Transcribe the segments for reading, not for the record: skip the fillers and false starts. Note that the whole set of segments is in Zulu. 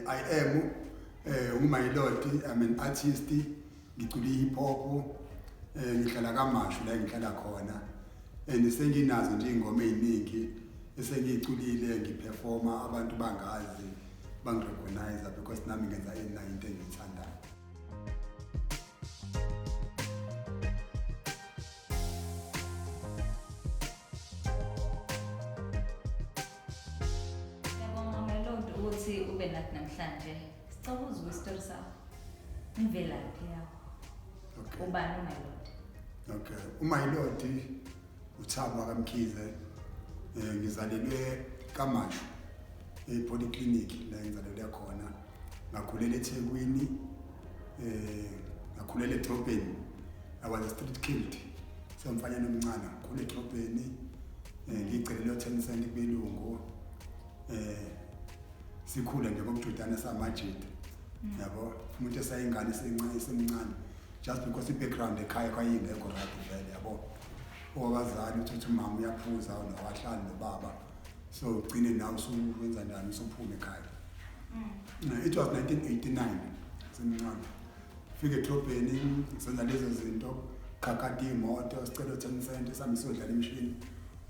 I am uMailodi, I'm an artist, ngicula hip hop, ngihlala kaMashu la ngihlala khona. And senginazo nje ingoma eziningi esengiculile ngiperforma abantu bangazi bangirecognize because nami ngenza into engiyithandayo. Ukuthi ube nathi namhlanje sicela uzwe isitori sakho imvelaphi yakho. Okay. Ubani uMailodi? Okay, uMailodi uThabo kaMkhize, ngizalelwe kaMashu ePolyclinic la ngizalelwe khona, ngakhulela eThekwini, ngakhulela eDrobheni. I was a street kid somfanyana omncane, ngakhula eDrobheni, ngicelelwe 10 cent kubelungu, sikhula nje ngokujudana samajidi, yabo umuntu esayingane esemncane just because i-background ekhaya kwayingekho right vele, yabo owabazali uthi umama uyaphuza nowahlala nobaba, so ugcine nawe usuwenza njani usuphuma ekhaya. It was 1989 semncane, fike eDrobheni senza lezo zinto, khakati imoto sicela 10 cent sami sodlala imishini,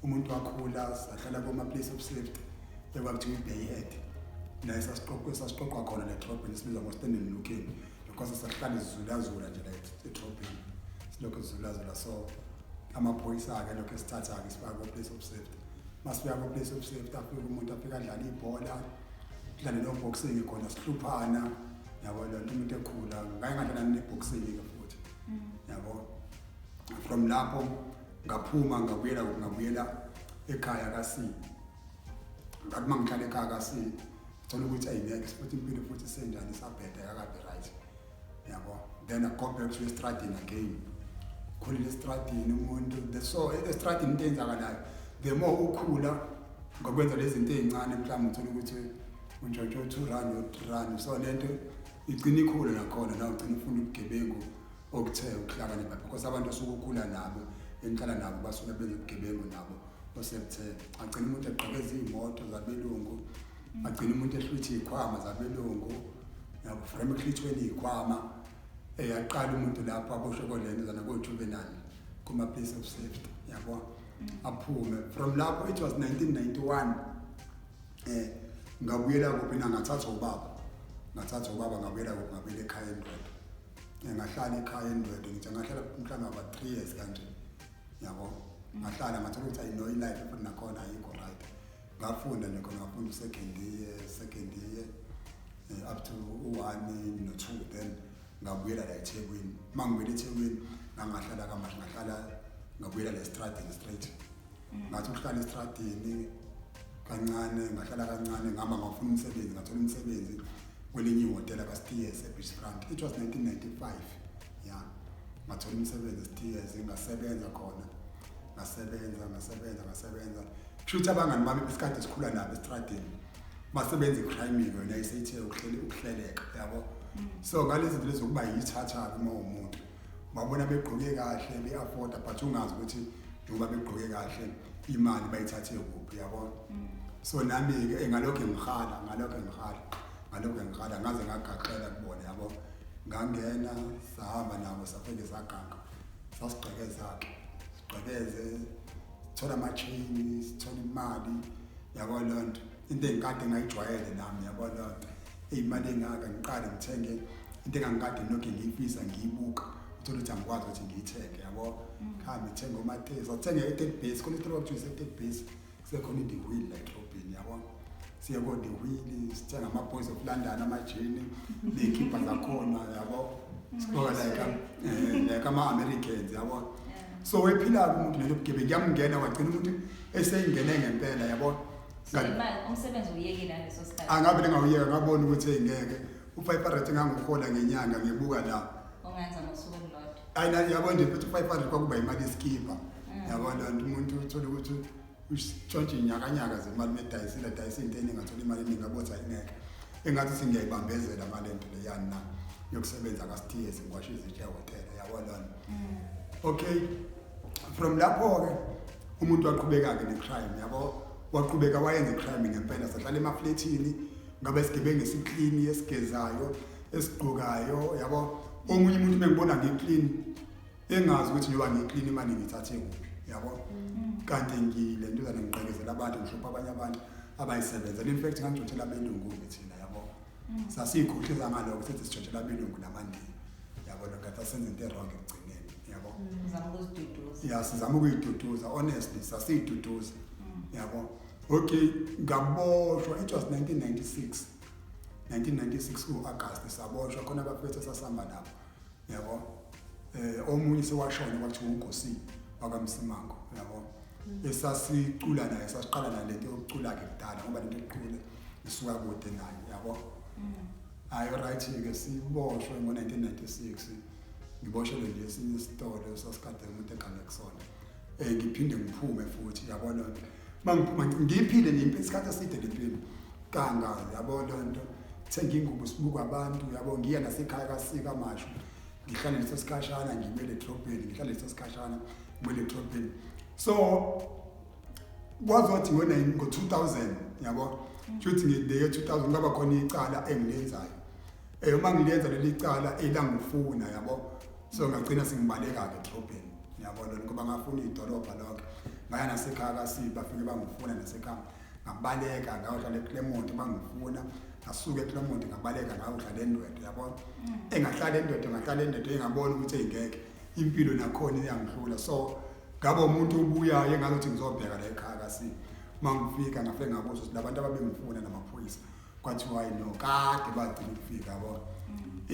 umuntu wakhula sahlala kuma place of safety ekwakuthi iBayhead. La sasiqoqwa khona la eDrobheni sibizwa ngo-Standing Looking because sahlala izulazula nje la eDrobheni silokho izulazula, so amaphoyisa-ke lokho esithatha-ke sifaka ku-place of safety. Masifika ku-place of safety afika umuntu afika adlala ibhola, sidlale no-boxing khona sihluphana, yabo lonto umuntu ekhula ngake ngadlala ne-boxing-ke futhi, yabo. From lapho ngaphuma ngabuyela ekhaya kaSi. Ngathi mangihlala ekhaya kaSi thola ukuthi ayingeke futhi impilo futhi senjani isabheda yakabe right, yabo. Then I go back to estradini again, khulile estradini umuntu so estradini into enzakalayo the more ukhula ngokwenza lezi zinto ezincane mhlawumbe uthola ukuthi unjojo 2 run, so lento igcina ikhula nakhona nawe ugcina ufuna ubugebengu okuthe ukuhlakanipha because abantu osuke ukhula nabo enhlala nabo basuke benza ubugebengu nabo osebuthe. Agcina umuntu eqhakeza imoto zabelungu, agcina umuntu ehluthi izikhwama zabelungu, yabo from ehlithweni izikhwama, yaqala umuntu lapho aboshwe kolento zana ko-juvenile kuma place of safety, yabo. Aphume from lapho, it was 1991, ngabuyela kuphi ngathatha ubaba ngabuyela ekhaya eNdwedwe. Ngahlala ekhaya eNdwedwe ngithi ngahlala mhlawumbe about 3 years kanje, yabo. Ngahlala ngathola ukuthi ayino ilife futhi nakhona ayikho right. Ngafunda nje khona, ngafunda second year up to 1 no 2, then ngabuyela la eThekwini. Mangibuyela eThekwini ngahlala kaMashu, ngabuyela la estradini straight. Ngathi ukuhlala estradini kancane, ngahlala kancane, ngafuna umsebenzi, ngathola umsebenzi kwelinye ihhotela kaSteers eBeachfront. It was 1995, yeah. Ngathola umsebenzi eSteers, ngasebenza khona, ngasebenza. Kushuthi abangani bami besikade sikhula nabo estradini basebenza ecrime-ke yona isithe ukuhleleka, yabo. So ngalezi zinto lezi ukuba yithatha uma umuntu babona begqoke kahle be-afforda but ungazi ukuthi njengoba begqoke kahle imali bayithathe kuphi, yabo. So nami-ke ngalokho ngikhala ngaze ngagaxela kubona, yabo. Ngangena sahamba nabo safike saganga sasigqekeza-ke sigqekeze sithola ama-chain, sithola imali, yabo. Lonto into engikade ngayijwayele nami, yabo. Lonto imali engaka ngiqale ngithenge into engangikade ngilokhu ngiyifisa ngiyibuka, uthola ukuthi angikwazi ukuthi ngiyithenge, yabo. Khambe ngithenge omatezi, athenge e-Third Base, khona isitolo okuthiwa ise-Third Base kusekhona i-The Wheel la eDrobheni, yabo. Siye ko-The Wheel sithenga ama-Boys of London, amajini neyikhipha zakhona, yabo. Siqoka like ama-Americans, yabo. So wephila-ke umuntu lelo bugebengu yamngena wagcina umuntu eseyingene ngempela, yabo. Umsebenzi uyekile leso sikhathi? Angabe ngawuyeka, ngabona ukuthi engeke u-500 ngangihola ngenyanga ngibuka la. Ongenza ngosuku olulodwa? Ayina, yabo nje futhi 500 kwakuba imali yeskipa, yabo. Lonto umuntu uthola ukuthi usitshontshe inyakanyaka zemali medayisa into eningi, ngathola imali eningi, ngabotha ingeke engathi singiyayibambezela ngalento leyani na yokusebenza kaSteers ngiwasha izitsha ehhotela, yabo. Lonto okay. From lapho-ke umuntu waqhubeka-ke ne-crime, yabo. Waqhubeka wayenza i-crime ngempela, sahlala emafletini ngabe sigebengu esiklini esigezayo esigqokayo yabo omunye umuntu bengibona ngiclean engazi ukuthi njoba ngiclean imali ngithathe kuphi yabo kanti ngilentuzana ngiqekezela abantu ngihlupha abanye abantu abayisebenzela in fact ngangijotshela abelungu ngithina yabo sasikhohliza ngaloko sithi sijotshela abelungu namandini yabo lokho senze into wrong ekugcineni yabo Uzama ukuziduduza. ya sizama ukuyiduduza honestly sasiyiduduza yabo okay ngaboshwa it was 1996 ku-August saboshwa khona abafethu sasihamba nabo yabo omunye sewashona kwathiwa uNkosi wakamsimango yabo esasicula naye sasiqala nalento yokucula ke kudala ngoba lento equle isuka kude naye yabo ayo right ke siboshwe ngo-1996 ngiboshelwe nje esinye isitolo sasikade umuntu ekhale kusona ngiphinde ngiphume futhi yabo lonto mangiphuma ngiphile nje isikhathi eside lempilo kanga yabo lonto thenga ingubo sibuka abantu yabo ngiya nasekhaya kaSika Mashu ngihlale leso sikhashana ngibele etrobheni ngihlale leso sikhashana ngibele etrobheni so kwazothi ngo-2000 yabo futhi ngedeyo 2000 ngaba khona icala engilenzayo uma ngilenza leli cala elangifuna yabo so ngagcina sengibaleka ke etrobheni yabo lo ngoba ngafuna idolobha lonke ngaya nasekhaya kaSiba bafike bangifuna nasekhaya ngabaleka ngayohlala eClermont bangifuna ngasuka eClermont ngabaleka ngayohlala eNdwedwe yabo engahlala eNdwedwe engabona ukuthi engeke impilo nakhona iyangihlula so ngaba umuntu obuyayo engazothi ngizobheka la ekhaya kaSiba mangifika ngafike ngabuza ukuthi labantu ababengifuna namaphoyisa kwathiwa no kade bagcina ukufika yabo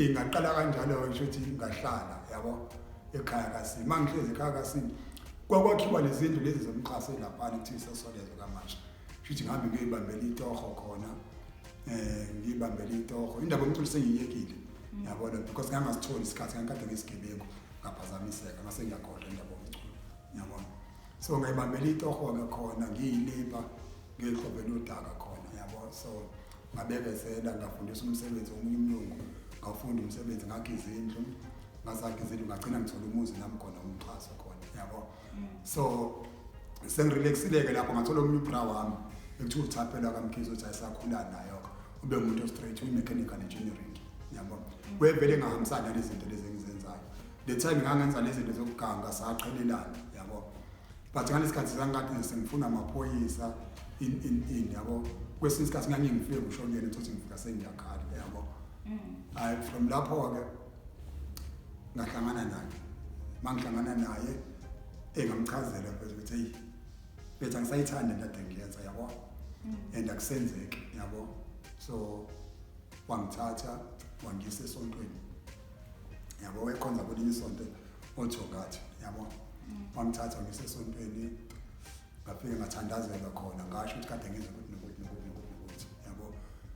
ingaqala kanjalo ngisho ukuthi ngahlala yabo ekhaya kaSiba mangihlezi ekhaya kaSiba kwakwakhiwa lezindlu lezi zomxhasa lapha kuthi sasolezo kaMasha futhi ngabe ngiyibambela itoho khona ngiyibambela itoho indaba umculo sengiyekile yabo lo because ngangasitholi isikhathi ngakade ngesigebengu ngaphazamiseka ngase ngiyakhohlwa indaba umculo yabo so ngiyibambela itoho ngakhona ngiyilipha ngihlobela udaka khona yabo so ngabekezela ngafundisa umsebenzi omunye umlungu ngafunda umsebenzi ngakhe izindlu ngazakhe izindlu ngagcina ngithola umuzi nami khona umxhaso khona yabo so sengirelaxile ke lapho ngathola omunye ubra wami ekuthiwa uThaphela kaMkhize uthi ayisakhula nayo ube umuntu straight uyi-mechanical engineering yabo wevele ngahambisana nalezi zinto lezi engizenzayo the time ngangenza lezi zinto zokuganga saqhelelana yabo but ngalesikhathi sangathi sengifuna amaphoyisa in yabo kwesinye isikhathi ngangingifike kushonele ukuthi ngifika sengiyakhala yabo from lapho ke ngahlangana naye mangihlangana naye engamchazela phela ukuthi hey bethu angisayithanda into engiyenza yabo and akusenzeki yabo so wangithatha wangisa esontweni yabo wekhonza kwelinye isonto oThogathi yabo wangithatha ngise esontweni ngafike ngathandazela khona ngasho ukuthi kade ngize ukuthi yabo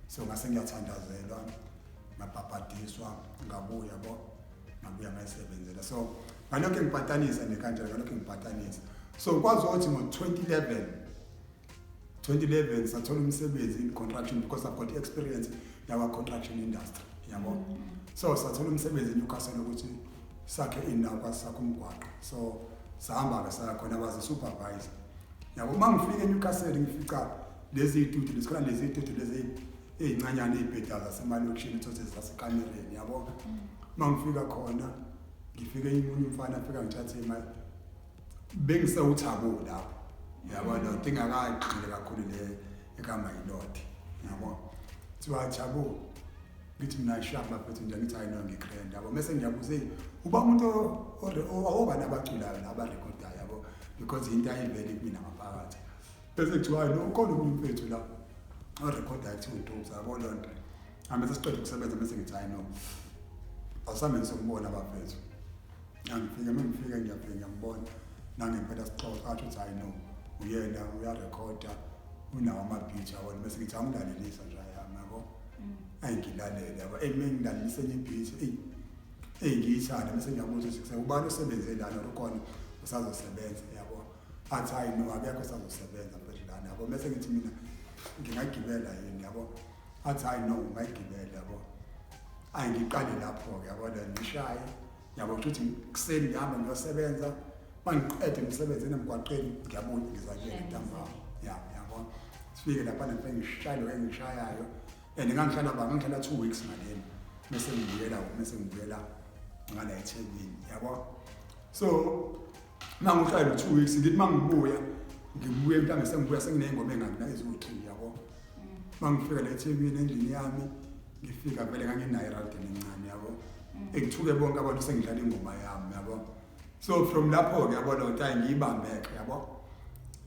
so ngase ngiyathandazelwa ngabhabhadiswa ngabuya yabo ngabuya ngasebenzela so ngalokho ngibhatanisa nekanjalo ngalokho ngibhatanisa so kwazi ukuthi ngo-2011 sathola umsebenzi in construction because I've got experience yawa construction industry yabo so sathola umsebenzi eNewcastle ukuthi sakhe indawo sakhe umgwaqo so sahamba ke saya khona abazi supervisor yabo mangifika eNewcastle ngifica lezi itude lesikhona lezi itude lezi ezincanyane ezibhedaza zasemalokishini uthothi zasekamereni yabo mangifika khona ngifike umunye umfana afika ngithathe imali bengisawuthabo lapho yabo lo tingakaqile kakhulu le ekama ilodi yabo thiwa Thabo ngithi mina shaka bafethu nje ngithi ayino ngikrenda yabo mase ngiyabuze uba umuntu oba nabaculayo nabarecordayo yabo because into ayivele kumina ngaphakathi bese kuthiwa no ukhona umuntu mfethu la orecorda athi uNtuza yabo lonto amase siqede ukusebenza mase ngithi ayino awusame ngisokubona bafethu ngifika ngiyafika ngiyambona nangempela sixoxa athi uthi ayino uyena uyarecorda unawo ama-beat yabo bese ngithi angilalelisa nje yabo ayingilalele yabo mengilalelise enye i-beat ngiyithanda bese ngiyabuza ukuthi ubani osebenze lana ukhona usazosebenza yabo athi ayino akekho usazosebenza mfethu lana yabo bese ngithi mina ngingagibela yini yabo athi ayino ungayigibela yabo angiqale lapho-ke yabo la ngishaye yabo ukuthi kuseni ngihamba ngiyosebenza mangiqede umsebenzi emgwaqeni ngiyabuya ngizakele ntambama yabo sifike lapha nempela ngishayo engishayayo and ngangihlala 2 weeks ngaleni bese ngibuyela ngala eThekwini yabo. So mangihlala 2 weeks ngithi mangibuya mhlawumbe sengibuya senginengoma engakuna eziwu3 yabo. Mangifika la eThekwini endlini yami ngifika vele nganginayo iradi encane yabo. Ekuthuke bonke abantu sengidlala ingoma yami yabo. So from lapho ke yabo lonto ayingiyibambeke yabo.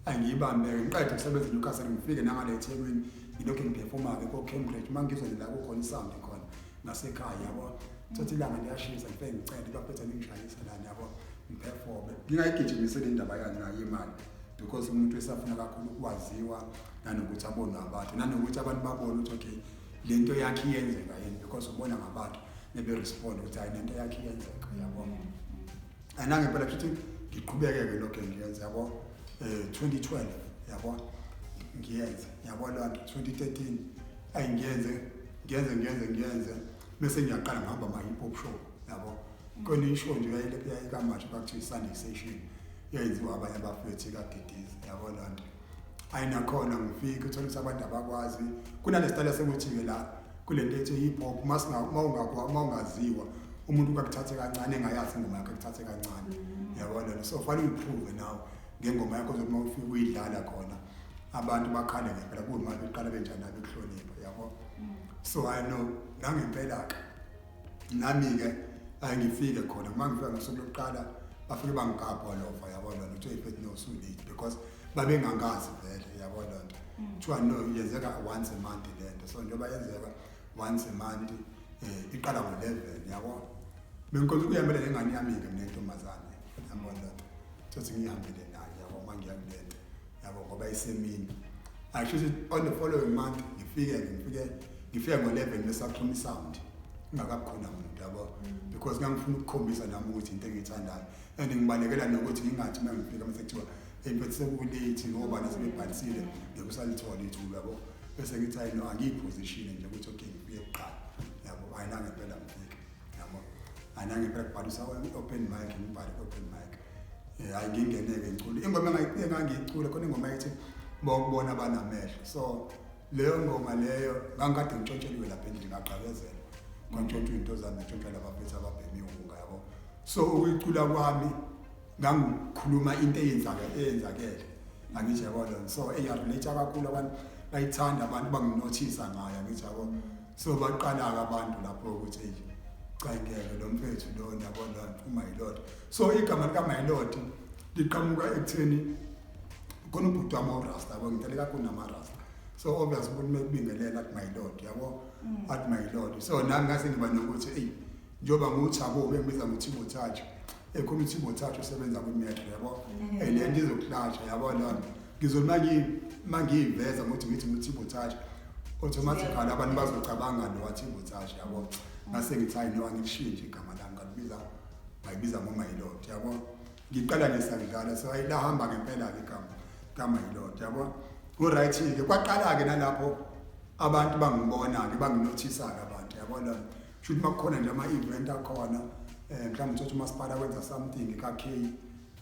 Angiyibambeke ngiqede ukusebenza eNewcastle ngifike nangale eThekwini ngilokho ngiperforma ke ko Cambridge mangizwe la kukhona isound khona ngasekhaya yabo. Thothi ilanga liyashisa ngifike ngicela baphethe ngishayisa lana yabo ngiperforme. Ngingayigijimisela indaba yani nayo imali because umuntu esafuna kakhulu ukwaziwa nanokuthi abone abantu nanokuthi abantu babone ukuthi okay lento yakhe iyenzeka yini because ubona ngabantu nebe respond ukuthi hayi lento yakhe iyenzeka yabo. Anangempela futhi ngiqhubeke ke lokho ngiyenza yabo. 2012 yabo ngiyenze yabo lonto 2013 ngiyenze bese ngiyaqala ngihamba ama hip hop show yabo. Khona ishow nje yayikamathi bakuthi Sunday session yenziwa abanye abafethi kaDidizi yabo lonto. Ayinakhona ngifika uthola ukuthi abantu abakwazi kunalesitala sekuthi ke la kulento ethi hip hop mawungaziwa umuntu ukakuthathe kancane engayazi ingoma yakhe akuthathe kancane yabo lonto. So fanele uprove now ngengoma yakho zokuthi mawufika uyidlala khona abantu bakhale ngempela kuyima beqala benjani abekuhlonipha yabo. So I know nangempela ke nami ke ayengifike khona mangifika ngosuku lokuqala bafike bangigabha lofa yabo lonto uthi ifethi no so late because babengangazi vele yabo lonto. Kuthiwa no yenzeka once a month lento. So njengoba yenzeka once a month iqala ngo11 yabo. Bengikhona ukuyamela nengane yami ke mina intombazane yabo lonto. Thothi ngihambile nayo yabo mangiyakulento yabo ngoba isemini. Actually on the following month ngifike ngo11 besaxhuma isound ngakakhona umuntu yabo because ngangifuna ukukhombisa nami ukuthi into engiyithandayo and ngibalekela nokuthi ngingathi mangifika mase kuthiwa impethu sekulate ngoba nasebebhalisile ngekusalithola ithuba yabo. Bese ngithi hayi no angiyiposition nje ukuthi okay ngifike kuqala yabo. Ayinangempela ngifike yabo. Ayinangempela kubhalisa open mic ngibhale open mic. Ayingeneke ngicula ingoma engangiyicula khona ingoma ethi bawubona banamehlo. So leyo ngoma leyo ngangikade ngitshontshelwe lapha endlini ngaqhakezela ngantshontshe into zami ngitshontshelwa abafethu ababhemi unga yabo. So ukuyicula kwami ngangikhuluma into eyenzakele angithi yabo lo. So eyarelate kakhulu abantu bayithanda abantu banginothisa ngayo angithi yabo. So baqala abantu lapho ukuthi cha ngeke lo mfethu lo yabo lo my lord. So igama lika my lord liqhamuka ekutheni khona ubhuti wami uRasta yabo ngitele kakhulu namarasta. So obviously ukuthi mekubingelela at my lord yabo at my lord. So nami ngase ngiba nokuthi njoba nguThabo bengibiza ngoThibothathu ekhona uThibothathu usebenza kwimetro yabo. Lento izokuhlasha yabo lo mangiyiveza ukuthi ngithi uThibothathu automatically abantu bazocabanga lo waThibothathu yabo. Ngase ngithi hayi no angishintshe igama lami ngayibiza ngo my lord yabo. Ngiqala ngesangidlala so ayilahamba ngempela ke igama my lord yabo. Uright ke kwaqala ke nalapho abantu bangibona ke banginothisa ke abantu yabo lo. Should makukhona nje ama event akhona mhlawumbe uthi umasipala wenza something eKK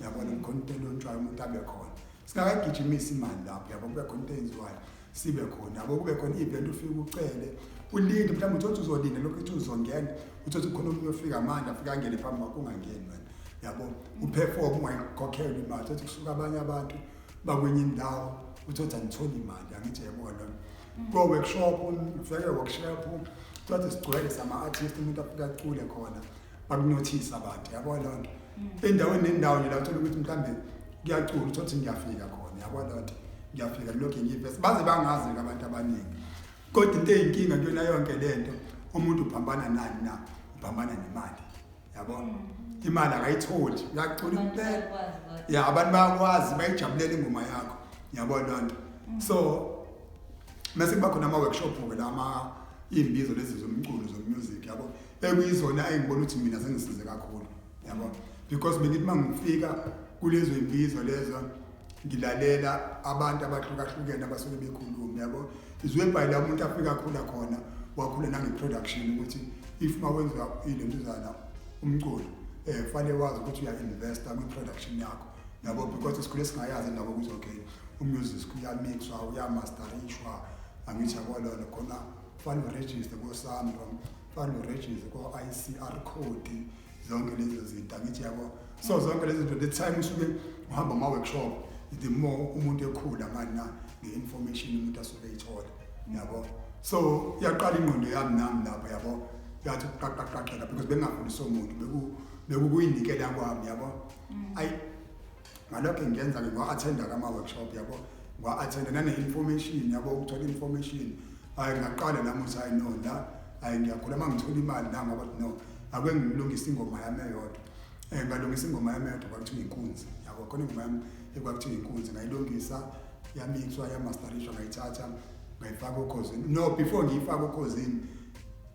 yabo lo content ontshwayo umuntu abe khona. Singakagijimisa imali lapho yabo kube khona into enziwayo sibe khona yabo kube khona event ufike ucele ulinde mhlawumbe uthi uzolinda lokho uthi uzongena uthi khona umuntu ofika manje afika angene phambi kwakho ungangeni wena yabo. Uperform ungayikhokhela imali uthi kusuka abanye abantu bakwenye indawo uthi angithola imali angithi yabo lo. Go workshop ufike workshop uthi sigcwele sama artist umuntu afika acule khona bakunothisa abantu yabo lonto. Endaweni nendawo nje la uthola ukuthi mhlambe ngiyacula uthi ngiyafika khona yabo lonto. Ngiyafika lokho ngiyivese baze bangazi ke abantu abaningi. Kodwa into eyinkinga kuyona yonke lento umuntu uphambana nani na uphambana nemali yabo. Imali akayitholi uyacula impela ya abantu bayakwazi bayijabulela ingoma yakho yabo lonto. So mase kuba khona ama workshop ke la imbizo lezi zomculo zomusic yabo ekuyizona engibona ukuthi mina sengisize kakhulu yabo because bengithi mangifika kulezo imbizo lezo ngilalela abantu abahlukahlukene abasuke bekhuluma yabo. Izwebha la umuntu afika khula khona wakhula nangeproduction ukuthi if mawenza ilento zana umculo fanele wazi ukuthi uya investor kwiproduction yakho yabo because isikhule singayazi nabo ukuthi okay umusic uyamixwa uyamasterishwa angithi yabo lo khona fana uregister ko-SAMRO, fana uregister ko-ICR code, zonke lezo zinto angithi yabo. So zonke lezo zinto the time usuke uhamba ama-workshop, the more umuntu ekhula manje nge-information umuntu asuke eyithola yabo. So yaqala ingqondo yami nami lapho yabo, yathi qaqaqaqeka because bengafundisa umuntu bekuyindikela kwami yabo. Ayi ngalokho ngiyenza ke ngwa-attenda kama-workshop yabo, ngwa-attenda nane-information yabo, ukuthola information. Hayi ngaqala nami ukuthi hayi no la hayi ngiyakhula uma ngithola imali la ngoba no ake ngilungise ingoma yami eyodwa. Ngalungisa ingoma yami eyodwa kwakuthiwa inkunzi yabo, khona ingoma yami ekwakuthiwa inkunzi ngayilungisa yamixwa yamasterishwa ngayithatha ngayifaka ukhosini. No, before ngiyifaka ukhosini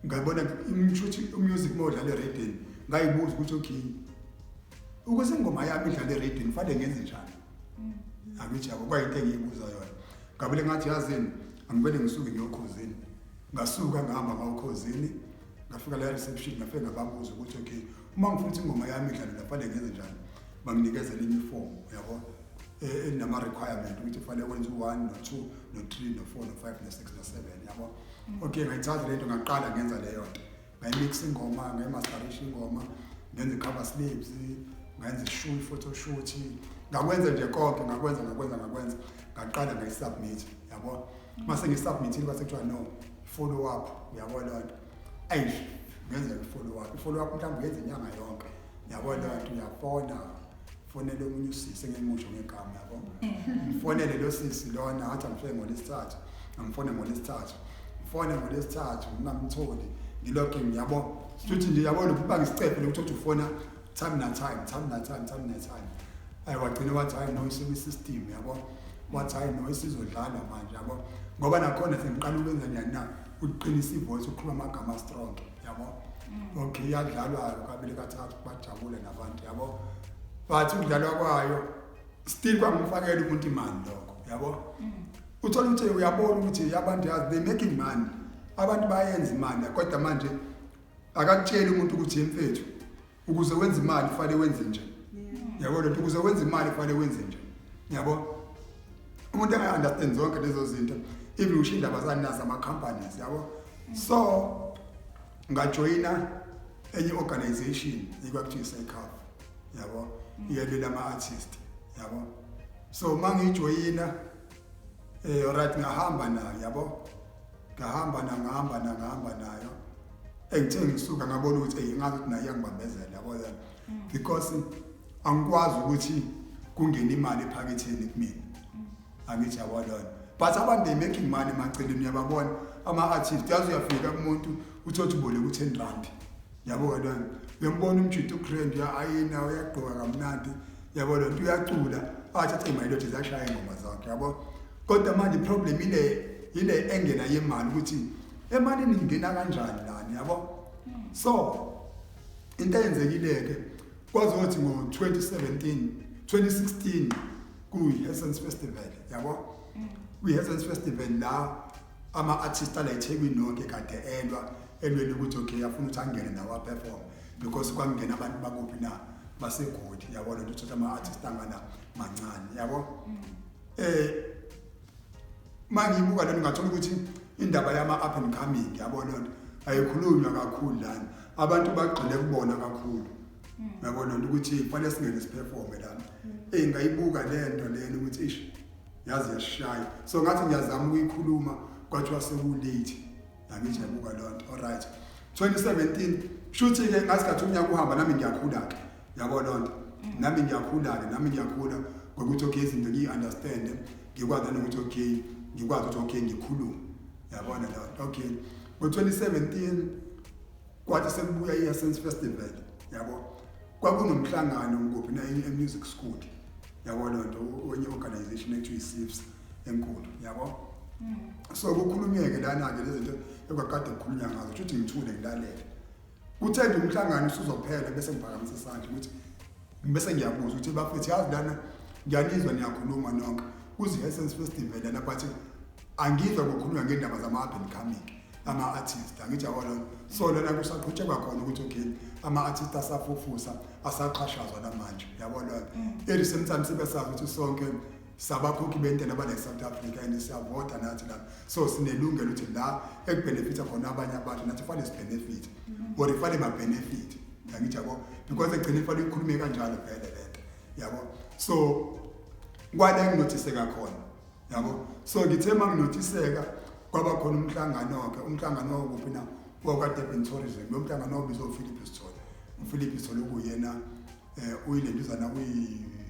ngabona umusic mode dlala eradini, ngayibuza ukuthi okay ukuze ingoma yami idlale eradini fanele ngenze njani. Angithi yabo kwayinto engiyibuza yona. Ngabule ngathi yazini angivele ngisuke ngiyokhosini. Ngasuka ngihamba ngawukhosini, ngafika la reception ngafike ngababuza ukuthi okay uma ngifuna ingoma yami idlale la fanele ngenze njani. Banginikeza lenye form yabo enama requirement ukuthi fanele wenze u1 no2 no3 no4 no5 no6 no7 yabo. Okay ngayithatha lento ngaqala ngenza leyo nto. Ngayimix ingoma, ngayimasterish ingoma, ngenza cover slips, ngenza shoot photo shoot, ngakwenza nje konke ngakwenza ngaqala ngayisubmit yabo. Mase ngisubmitile base kuthiwa no follow up yabo lonto. Ayish ngenza follow up mhlawumbe yenze inyanga yonke yabo lonto. Uyafona fonele umunye usisi ngemusho ngegama yabo. Fonele lo sisi lona athi angifike ngolesithathu, angifone ngolesithathu, ngifone ngolesithathu ngingamtholi ngilokho ngiyabo. Sithi nje yabo lo banga isicephe ukuthi ufona time na time. Ayi wagcina wathi hayi no isibe system yabo. Wathi hayi no isizodlala manje yabo. Ngoba nakhona sengiqala ukwenza njani na uqinisa ivoice ukhuluma amagama strong yabo. Okay yadlalwa kabili kathathu bajabule nabantu yabo. Bathi ukudlalwa kwayo still kwangifakela umuntu imali lokho yabo. Uthola ukuthi uyabona ukuthi abantu they making money, abantu bayenza imali kodwa manje akakutshela umuntu ukuthi mfethu ukuze wenze imali fanele wenze nje yabo. Lo ukuze wenze imali fanele wenze nje yabo. Umuntu engaunderstand zonke lezo zinto even ushinda bazanazo ama companies yabo. So ngajoina enye organization ekwakuthiwa iSayCAF yabo, iyelela ama artist yabo. So mangijoyina alright ngahamba nayo yabo, ngahamba nayo. Engithe ngisuka ngabona ukuthi ngathi ukuthi naye iyangibambezela yabo because angikwazi ukuthi kungena imali ephaketheni kumina. Angithi yabo lona but abantu they making money maceleni uyababona ama artist yazi uyafika kumuntu uthothi uboleka u10 rand yabo lona. Uyambona umjito ugrand ayina uyagqoka kamnandi yabo lona uyacula athi imayilothi zashaya ingoma zakhe yabo. Kodwa manje problem ile engena yemali ukuthi emalini ingena kanjani lana yabo. So into eyenzekile-ke kwazothi ngo-2016 kuyi-Essence Festival yabo. Kwi-Essence Festival la ama-artist ala eThekwini nonke kade elwela ukuthi okay afuna ukuthi angene nawo perform because kwangena abantu bakuphi na basegodi yabo. Lento uthatha ama-artist angana mancane yabo. Mangiyibuka lento ngathola ukuthi indaba yama up and coming yabo lento ayikhulunywa kakhulu lana, abantu bagxile kubona kakhulu yabo lento ukuthi kufanele singene siperforme lana. Ngayibuka lento lena ukuthi ish yazi yashaya. So ngathi ngiyazama ukuyikhuluma kwathiwa sekulate. Angithi yabuka lonto. Alright 2017 shuthi ke ngasikhathi unyaka uhamba nami ngiyakhula ke yabo lonto. Nami ngiyakhula ngokuthi okay izinto ngiyi-understand, ngikwazi nokuthi okay ngikwazi ukuthi okay ngikhulume yabona lonto. Okay ngo-2017 kwathi sekubuya i-Essence Festival yabo, kwakunomhlangano ngophi na e-music school yabo lonto, onye organization ekuthiwa i-SIFS enkulu yabo. So kukhulumyeke lana-ke lezi zinto ekwakade kukhulunywa ngazo ukuthi ngithule ngilalele. Kuthe nje umhlangano usuzophela bese ngiphakamisa isandla ukuthi bese ngiyabuza ukuthi bafethu yazi lana ngiyanizwa niyakhuluma nonke kuzi-Essence Festival lana but angizwa kukhulunywa ngendaba zama-up and coming ama-artist. Angithi yabo lona. So lona kusaqhutshekwa khona ukuthi okay ama-artist asafufusa asaqhashazwa namanje yabo lona. At the same time sibe sazi ukuthi sonke sabakhokhi bentela bale South Africa and siyavota nathi la so sinelungelo ukuthi la ekubenefita khona abanye abantu nathi fanele sibenefit or ifane ma benefit ngithi yabo because egcina ifane ikhulume kanjalo vele lento yabo so kwale nginotiseka khona yabo so ngithe manginotiseka kwaba khona umhlangano kuphi na wakwa-Durban Tourism lo mhlangano obizwa uPhilip Sithole uPhilip Sithole kuyena uyilentuzana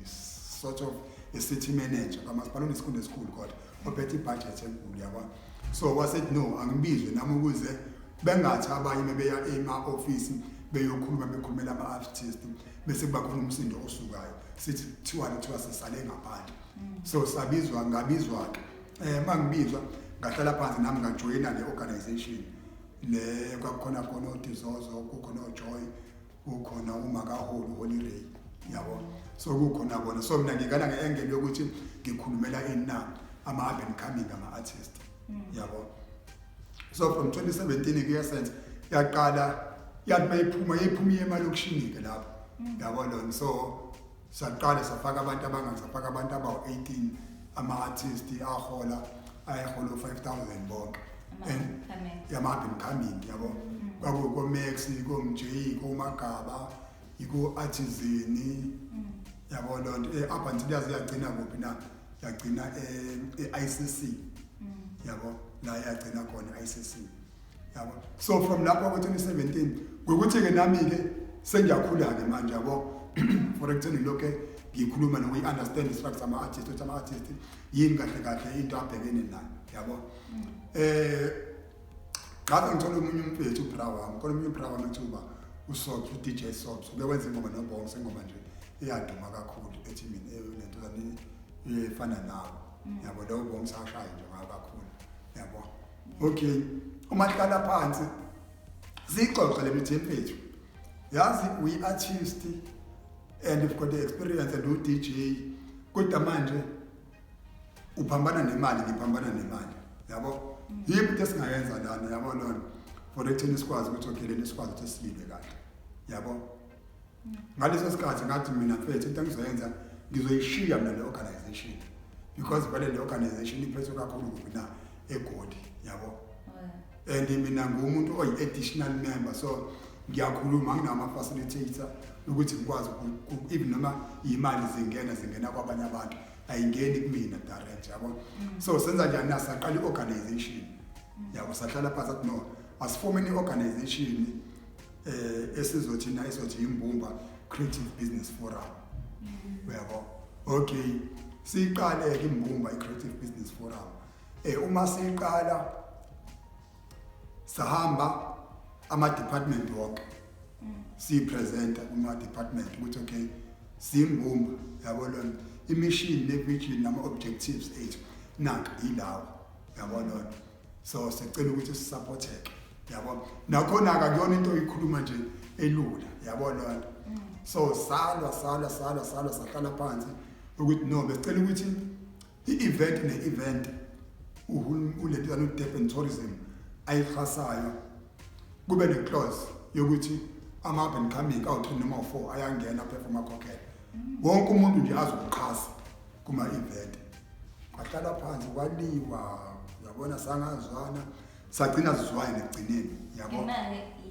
sort of a city manager kamasipala onesikhundla esikhulu kodwa ophethe ibudget enkulu yabo so wasethi no angibizwe nami ukuze bengathi abanye mebeya ema-office bekhulumela ama-artist bese kuba khona umsindo osukayo sithi kuthiwa sisale ngaphandle so ngabizwa-ke mangibizwa ngahlala phansi nami ngajoyina le-organization le kwakukhona khona uDizozo kukhona uJoy kukhona uMakaholu Holiday yabo so kukhona bona so mina ngikana nge-angle yokuthi ngikhulumela inani ama-up and coming ama-artist yabo so from 2017 kuyesense yaqala yayiphuma emalokishini-ke lapho yabo lona so saqala safaka abantu abawu-18 ama-artist ayihola u-5,000 bonke yama-up and coming yabo kwakuko-Max ko-MJ ko-Magaba iko-Artisan yabo lonto up until yaze yagcina kuphi na yagcina e-ICC yabo la yagcina khona i-ICC yabo so from lapho ko-2017 ngokuthi-ke nami-ke sengiyakhula-ke manje yabo for example lokho ngikhuluma nokuyi-understand i-structure ama-artist ukuthi ama-artist yini kahle into abhekene nayo yabo ngaze ngithole omunye umfethu uBrawa wami khona omunye uBrawa methuba uSobs uDJ Sobs ubewenza ingoma noBonke sengoma nje iyaduma kakhulu ethi mina lento zani efana nawo yabo lo Bonke sashaya nje kakhulu yabo okay uma hlala phansi sixoxe le mthemfethu yazi we artist and you've got the experience and uDJ kodwa manje uphambana nemali ngiphambana nemali yabo yiphi into esingayenza lana yabo lona for ekutheni sikwazi ukuthi okheleni sikwazi ukuthi silwe kahle yabo ngaleso sikhathi ngathi mina mfethu into engizoyenza ngizoyishiya mina le organization because vele le organization iphethwe kakhulu mina eGoli yabo and mina ngumuntu oyi-additional member so ngiyakhuluma nginama-facilitator ukuthi ngikwazi even noma imali zingena kwabanye abantu ayingeni kumina direct yabo so senza njani na saqala i-organization yabo sahlala phansi athi no asifome i-organization esizothi imbumba Creative Business Forum yabo okay siqale-ke imbumba i-Creative Business Forum uma siqala sahamba ama-department wonke siyipresenta kuma-department ukuthi okay siyimbumba yabo lona imission ne-vision nama-objectives ethu nanka yilawo yabo lona so sicela ukuthi sisupporteke yabo nakhona-ke akuyona into oyikhuluma nje elula yabo lona so salwa sahlala phansi ukuthi no besicela ukuthi i-event ne-event ulentuzana uDurban Tourism ayikhasayo kube ne-clause yokuthi ama-up and coming awu-3 noma u-4 ayangena perform akhokhela wonke umuntu nje azokuxhasa kuma-event kwahlala phansi kwaliwa yabona sangazwana sagcina sizwayo nekugcineni yabo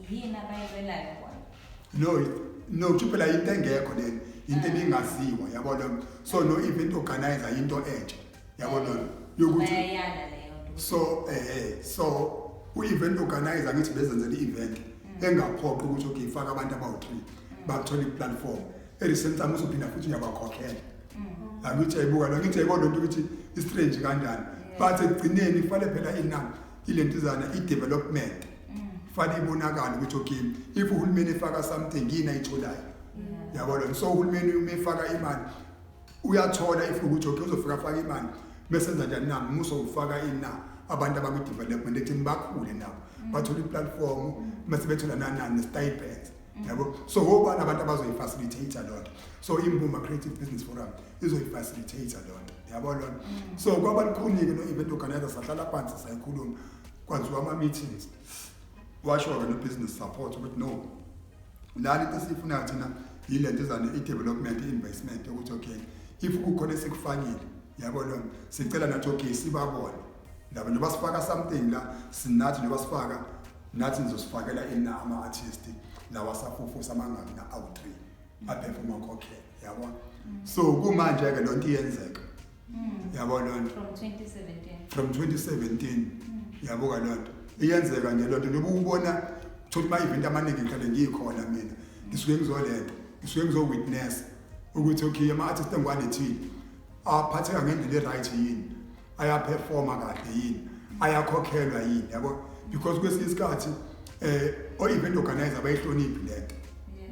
yini abayibelayo kona no phela into engekho lena into ebingaziwa yabo lo so no event organizer into entsha yabo lo yokuthi bayayala leyo nto so u-event organizer ngithi bezenzele i-event engaphoqi ukuthi okay ifaka abantu abawu-3 bathola i-platform erisame time uzophinda futhi uyabakhokhela akuthi ayibuka lo ngithi ayibona into ukuthi i-strange kanjani but ekugcineni ifale phela inani ilentuzana i-development fane ibonakala ukuthi okay if uhulumeni efaka something yini ayitholayo yabo lo so uhulumeni uma efaka imali uyathola if ukuthi okay uzofika afaka imali mesenza njani na muso ufaka ina abantu abakwi-development ekutheni bakhule nabo bathola i-platform mase bethola nanani stipends yabo so wobani abantu abazoyifacilitator lonto so imbumba Creative Business Forum izoyifacilitator lonto yabo lona so kwaba likhulu-ke no-event organizer sahlala phansi sayikhuluma kwenziwa ama-meetings washo-ke no-business support ukuthi no lana into esiyifunayo thina yilento ezane i-development i-investment ukuthi okay if kukhona esikufakile yabo lo sicela nathi okay sibabone laba nje basifaka something la sinathi nje basifaka nathi nizosifakela ina ama artists lawa safufu samangami na out 3 aperforma kokhe yabo so kumanje ke lonto iyenzeka yabo lonto from 2017 yabo ka lonto iyenzeka nje lonto nobubona thothi ma event amaningi ngihlale ngikhona mina ngisuke ngizolento ngisuke ngizowitness ukuthi okay ama artists engwane thini aphatheka ngendlela right yini ayaperforma kahle yini ayakhokhelwa yini yabo because kwesinye isikhathi o event organizer abayihloniphi lento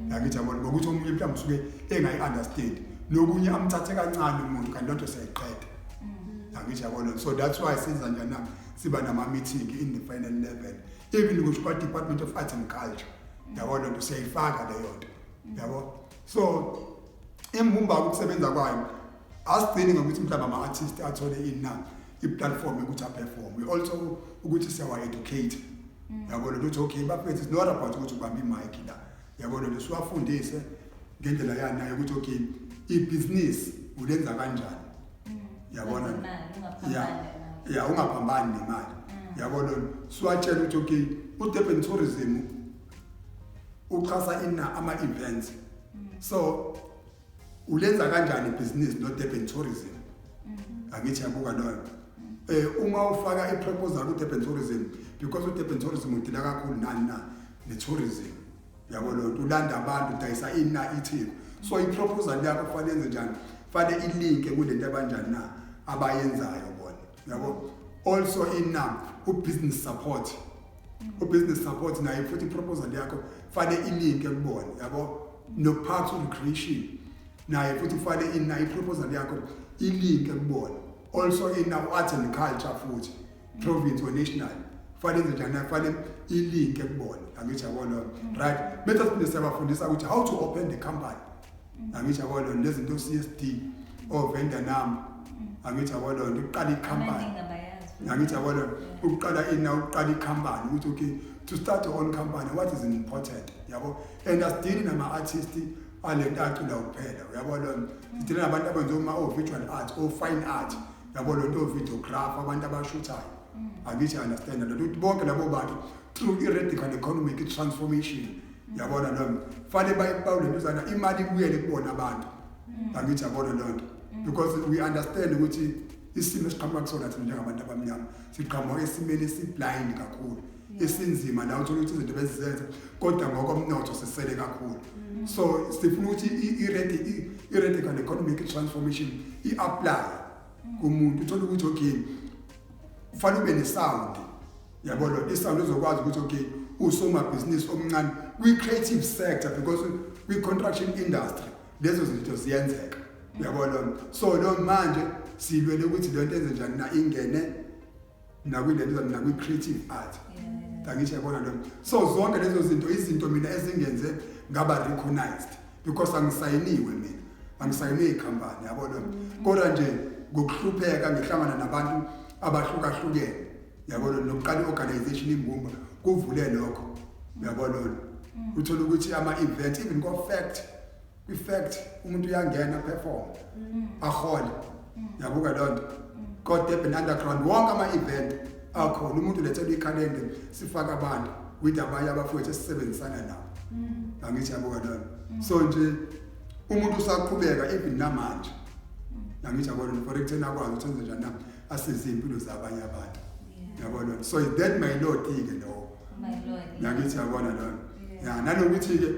yakithi yabo ngokuthi umuntu mhlawumbe usuke engayi-understand nokunye amthathe kancane umuntu kanti lonto siyayiqeda yakithi yabo so that's why senza njani siba nama-meeting in the final level even kusho kwa-Department of Arts and Culture yabo lonto siyayifaka leyo nto yabo so imbumba ukusebenza kwayo asigcini ngokuthi mhlawumbe ama-artist athole i-platform yokuthi aperform we also ukuthi siyawa-educate yabo lonto uthi okay bafethu it's not about ukuthi ubambe i-mic la yabo lonto siwafundise ngendlela yanayo ukuthi okay ibhizinisi ulenza kanjani yabona ya ungaphambani nemali yabo lonto siwatshela ukuthi okay uDurban Tourism uxhasa ama-events so ulenza kanjani ibhizinisi noDurban Tourism angithi yabuka loyo uma ufaka iproposal kuDurban Tourism because uDurban Tourism udila kakhulu nani na netourism yabo lonto ulanda abantu udayisa ithiko so iproposal yakho kufanele yenze njani fanele ilink kulento abanjani na abayenzayo bona yabo also ubusiness support ubusiness support nayo futhi iproposal yakho fanele ilink kubona yabo no parks recreation naye futhi fanele iproposal yakho ilink kubona also arts and culture futhi province or national fanele njani fanele ilink kubona angithi yabona right bese siphinde siyabafundisa ukuthi how to open the company angithi yabona nezinto CSD or vendor number angithi yabona uqala icompany angithi yabona uqala uqala icompany ukuthi okay to start your own company what is important yabo and asidini nama-artist alento acula kuphela uyabona sidila nabantu abenza visual art or fine art yabona into videographer abantu abashuthayo angithi understand lo ukuthi bonke labo bantu through i-radical economic transformation yabona lo fanele bayibawulentuzana imali ibuyele kubona abantu angithi yabona lonto because we understand ukuthi isimo esiqhamuka kusona thina njengabantu abamnyama siqhamuka esimeni esiblind kakhulu esinzima la uthola ukuthi izinto bezizenza kodwa ngokomnotho sisele kakhulu so sifuna ukuthi i-radical economic transformation i-apply kumuntu uthola ukuthi okay kufanele ube nesound yabona isound ezokwazi ukuthi okay usomabhizinisi omncane kwi-creative sector because kwi-construction industry lezo zinto ziyenzeka uyabona so lo manje silwele ukuthi lento enze njani na ingene nakwilento nakwi-creative art angithi yabona lo so zonke lezo zinto izinto mina ezingenze ngaba recognized because angisayiniwe mina angisayine ikhampani yabona kodwa nje ngokuhlupheka ngihlangana nabantu abahlukahlukene yabona nokuqala i-organization imbumba kuvule lokho yabona uthola ukuthi ama-event even kwi-fact umuntu uyangena perform ahole yabuka lonto kodwa underground wonke ama-event akhona umuntu lethela ikhalenda sifaka abantu with abanye abafowethu esisebenzisana nabo angithi yabuka lonto so nje umuntu usaqhubeka even namanje angithi yabona for ekutheni akwazi ukuthi enze njani asize impilo zabanye abantu yabona so that my lord ke lo my lord angithi yabona lonto ya nanokuthi ke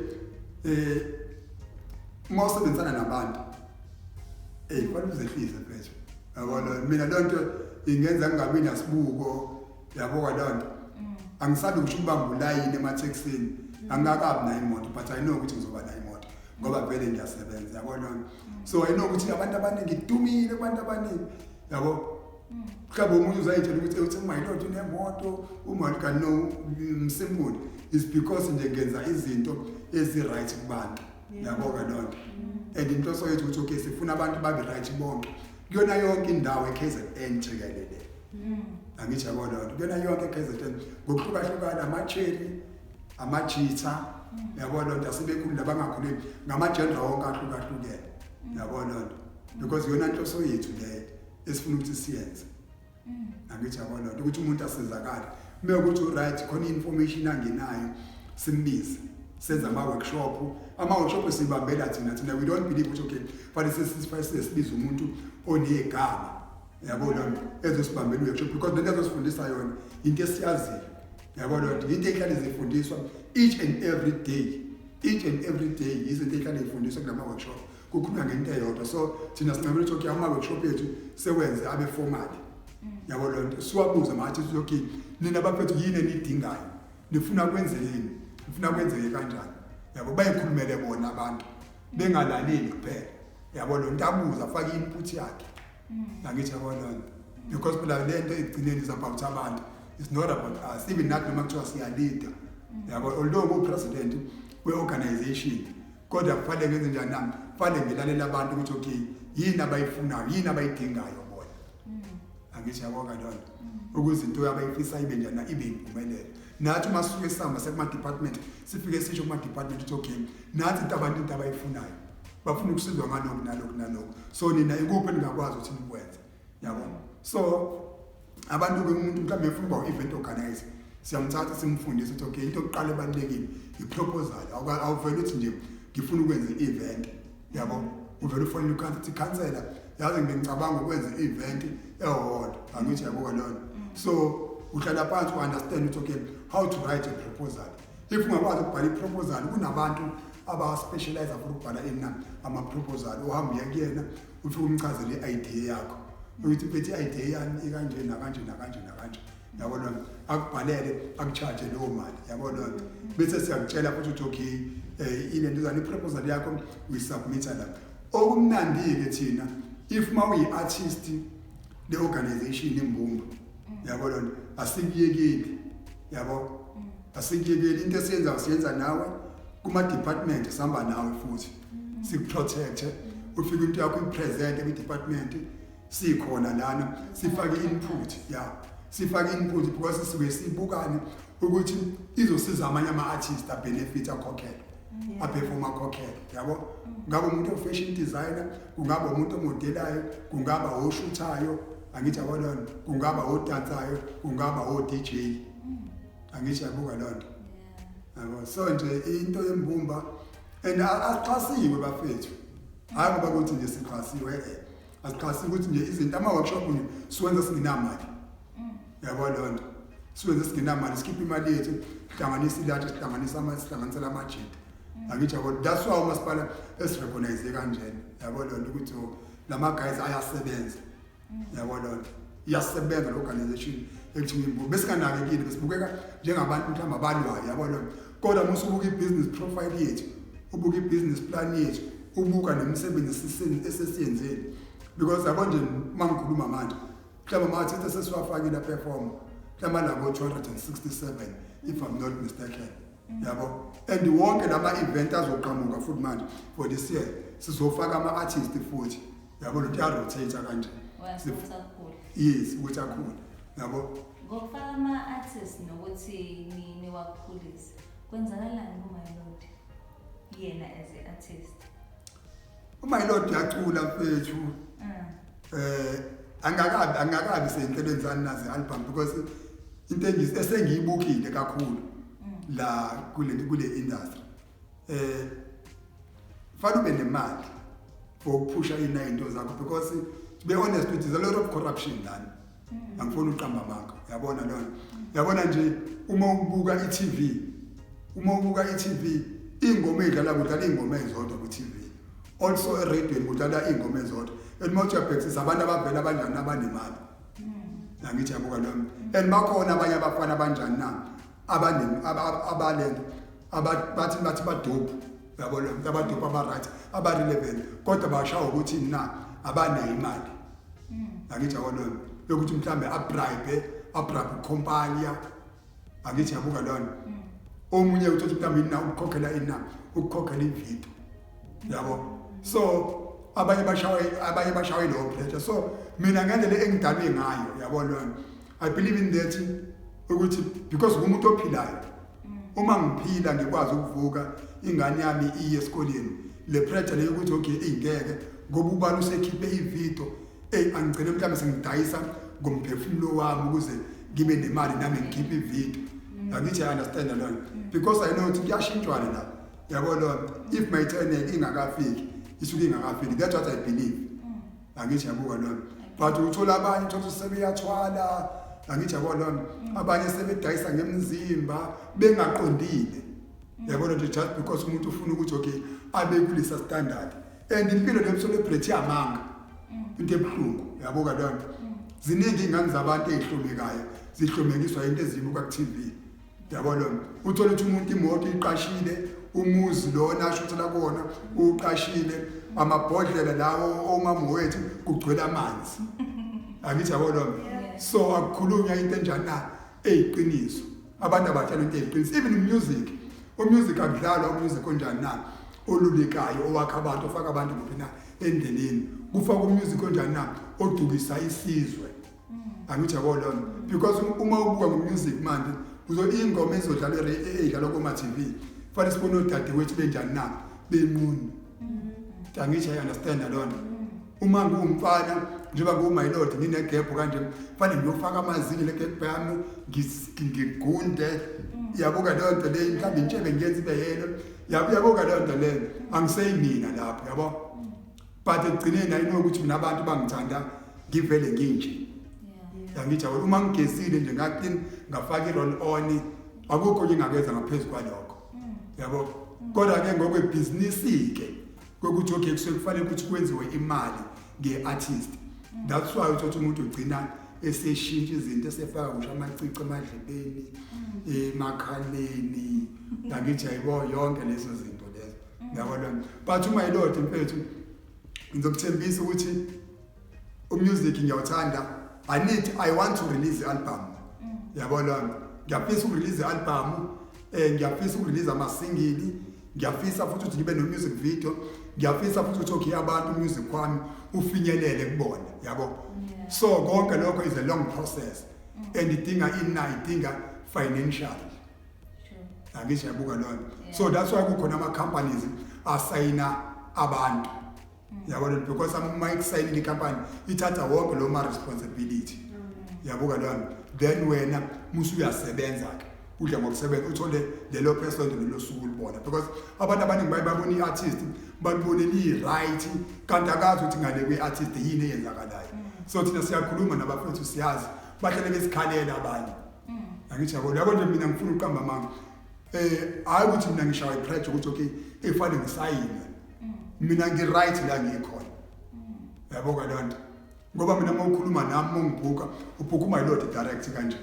uma usebenzisana nabantu kufanele uzehlise phezulu yabona mina lonto ingenza ngingabi nasibuko yabuka lonto angisabi ukuthi ubamba ulayini emathekisini angakabi nayo imoto but I know ukuthi ngizoba nayo imoto ngoba vele ngiyasebenza yabona so I know ukuthi abantu abaningi dumile abantu abaningi yabo mhlawumbe umuntu uzayitshela ukuthi uthi my lord unemoto uma kano simple is because nje ngenza izinto ezi-right kubantu yaboka lonto and into soyethu ukuthi okay sifuna abantu babe right bonke kuyona yonke indawo eKZN jikelele angithi yabona lonto kuyona yonke eKZN ngokuhlukahlukana ama-cherry ama-jita yabona lonto asibekhulu labangakhuleki ngama-genre wonke ahlukahlukene yabona lonto because yona into soyethu leyo esifuna ukuthi siyenze angithi yabona ukuthi umuntu asizakala uma ukuthi right khona information angenayo simbize senza ama-workshop sibambela thina we don't believe ukuthi okay fanele sesibize umuntu onegama yabona ezosibambela i-workshop because lento ezosifundisa yona into esiyaziyo yabona into ehlale zifundiswa each and every day izinto ehlale zifundiswa kulama-workshop kukhulunywa ngento eyodwa so thina sincamela ukuthi okay ama-workshop ethu sewenze abe formal yabona lento siwabuza mathi okay nina baphethu yini enidingayo nifuna kwenzeleni nifuna kwenzeke kanjani yabo bayikhulumele bona abantu bengalaleli kuphela yabo lonto abuza afake input yakhe angithi yabona because phela lento egcineni is about abantu it's not about us even nathi noma kuthiwa siya leader yabo although president we-organization kodwa kufanele ngenze njani nami kufanele ngilalela abantu ukuthi okay yini abayifunayo yini abayidingayo bona angithi yabona lonto ukuze into abayifisa ibe njani ibe impumelelo nathi uma sisuke sihamba sekuma-department sifike sisho kuma-department ukuthi okay nathi into abayifunayo bafuna ukusizwa ngalokhu so nina ikuphi ningakwazi ukuthi nikwenze yabo so abantu-ke umuntu mhlawumbe efuna uba u-event organizer siyamthatha simfundise ukuthi okay into yokuqala ebalulekile i-proposal awuvele uthi nje ngifuna ukwenza i-event yabo uvele ufonele ikhansela yazi ngicabanga ukwenza i-event ehall angithi yabo kalona so uhlala phansi u-understand ukuthi okay how to write a proposal if ungakwazi ukubhala i-proposal kunabantu aba-specialize for ukubhala ama-proposal uhamba uya kuyena ufike umchazele i-idea yakho ukuthi phethe i-idea yami ikanje nakanje yabona akubhalele akucharge leyo mali yabona bese siyakutshela futhi ukuthi okay ile ndizana i-proposal yakho uyisubmitha la okumnandi-ke thina if ma uyi-artist le-organization imbumba yabona asikuyekeli yabo asikuyekeli into siyenza nawe kuma-department sihamba nawe futhi sikuprotecte ufike into yakho ipresente kwi-department sikhona lana sifake input sifake input because sisuke sibukane ukuthi izosiza amanye ama-artist abenefit akhokhele aperform akhokhele yabo kungaba umuntu o-fashion designer kungaba umuntu omodelayo kungaba oshuthayo angithi yabona kungaba odansayo kungaba o-DJ angithi yabuka lonto yabo so nje into yembumba and asiqhasiwe bafethu hayi ngoba ukuthi nje siqhasiwe asiqhasiwe ukuthi nje izinto ama-workshop nje siwenza singenamali yabo lonto siwenza singenamali sikhiphe imali yethu sihlanganisa ilatha sihlanganisela amajeti angithi yabo that's why umasipala esirecognize kanjena yabo lonto ukuthi lama guys ayasebenza yabo lonto iyasebenza lo-organization ekuthini imbubo besikanakekile besibukeka njengabantu mhlawumbe abalwayo yabo lonto kodwa uma usubuka i-business profile yethu ubuka i-business plan yethu ubuka nemisebenzi esesiyenzeni because yabo nje uma ngikhuluma manje mhlawumbe ama-artist esesiwafakile perform mhlawumbe labo 267 if I'm not mistaken yabo and wonke lama-event azoqhamuka futhi manje for this year sizofaka ama-artist futhi yabo lo kuyarotate kanje yes ukuthi akhule yabo ngokufaka ama-artist nokuthi niwakhulise kwenzakalani kuMyLord yena as a-artist uMyLord yacula mfethu angakabi seyinhlelweni zani nazi album because into esengiyibukile kakhulu la kule industry fanele ube nemali for ukuphusha into zakho because to be honest with there's a lot of corruption lana angifuni uqamba amanga yabona lona yabona nje uma ubuka i-TV ingoma edlala kudlala ingoma ezodwa ku-TV also eradweni kudlala ingoma ezodwa and mawujabhekisisa abantu abavela abanjani abanemali angithi yabuka lona and bakhona abanye abafana abanjani na abalento bathi badope yabona abadope aba-right aba-relevant kodwa bashawa ukuthi na abanayo imali angithi yabona yokuthi mhlambe abribe compania angithi yabuka lona omunye uthi mhlambe ina ukukhokhela ukukhokhela ividiyo yabo so abanye bashawe lo pressure so mina ngendlela engidalwe ngayo yabona I believe in that ukuthi because umuntu ophilayo uma ngiphila ngikwazi ukuvuka ingane yami iye esikoleni le pressure leyo ukuthi okay ingeke ngoba ubani usekhiphe ividiyo angigcine mhlawumbe sengidayisa ngomphefumulo wami ukuze ngibe nemali nami ngikhiphe ivideo. Angithi I understand alone because I know ukuthi kuyashintshwana la. Yabo lo if my turn ingakafiki isuke ingakafiki, that's what I believe. Angithi yabuka lo but uthola abanye uthola sebeyathwala. Angithi yabo lo abanye sebedayisa ngemizimba bengaqondile. Yabo lo just because umuntu ufuna ukuthi okay abe kulisa standard and impilo le celebrate yamanga into ebuhlungu. Yabuka lo ziningi ingane zabantu ezihlomekayo zihlomekiswa into ezibuka ku TV. Yabo lo uthola ukuthi umuntu imoto iqashile, umuzi lona ashuthela kona uqashile, amabhodlela lawo omama wethu kugcwele amanzi. Angithi yabo lo so akukhulunywa into enjani na eyiqiniso. Abantu abatshela into eyiqiniso even music. Umusic akudlalwa umusic onjani na olulekayo owakha abantu ofaka abantu kuphi na endleleni. Kufaka umusic onjani na odukisa isizwe. Angithi yabo lo because uma ubuka ngomusic manje uzo ingoma ezodlala edlalwa kuma TV fanele sibone udade wethu benjani na benqunu. Angithi I understand alone. Uma ngumfana njengoba nguma ilodi ngine gap kanje fanele ngiyofaka amazinyo le gap yami ngigunde. Yabuka leyo nto le mhlawumbe intshebe ngiyenza ibe yelo. Yabuka leyo nto le angiseyimina lapho yabo. But egcineni ayino ukuthi mina abantu bangithanda ngivele nginje. Angithi uma ngigezile nje ngaqini ngafaka i-roll on akukho ngingakwenza ngaphezulu kwalokho. Yabo kodwa ke ngokwebusiness ke kokuthi okay kufanele ukuthi kwenziwe imali ngeartist. That's why uthi umuntu ugcina eseshintsha izinto esefaka kusho amacici emadlebeni emakhaleni. Angithi ayibo yonke lezo zinto lezo. Yabo lo but uma ilodi mfethu ngizokuthembisa ukuthi umusic ngiyawuthanda. I want to release the album. Yabo lo ngiyafisa ukurelease the album, ngiyafisa ukurelease ama-single, ngiyafisa futhi ukuthi ngibe no-music video, ngiyafisa futhi ukuthi okay abantu music wami ufinyelele kubona yabo. So konke lokho is a long process and idinga financial. Angisho yabuka lo. So that's why kukhona ama-companies asayina abantu. Yabo because uma exciting company ithatha wonke lo ma responsibility. Yabuka lo then wena musu uyasebenza ke udla ngokusebenza uthole lelo person lelo suku libona because abantu abaningi bayibona i-artist balibone li-right kanti akazi ukuthi ngale kwi-artist yini eyenzakalayo. So thina siyakhuluma nabafethu siyazi bahlale besikhalela abanye. Angithi yabo nje mina ngifuna uqamba manga hayi ukuthi mina ngishawa i-pressure ukuthi okay efanele ngisayine mina ngi-right la ngikhona. Yabo kalonto ngoba mina uma ukhuluma nami ungibhuka ubhuka uMyLord direct kanje.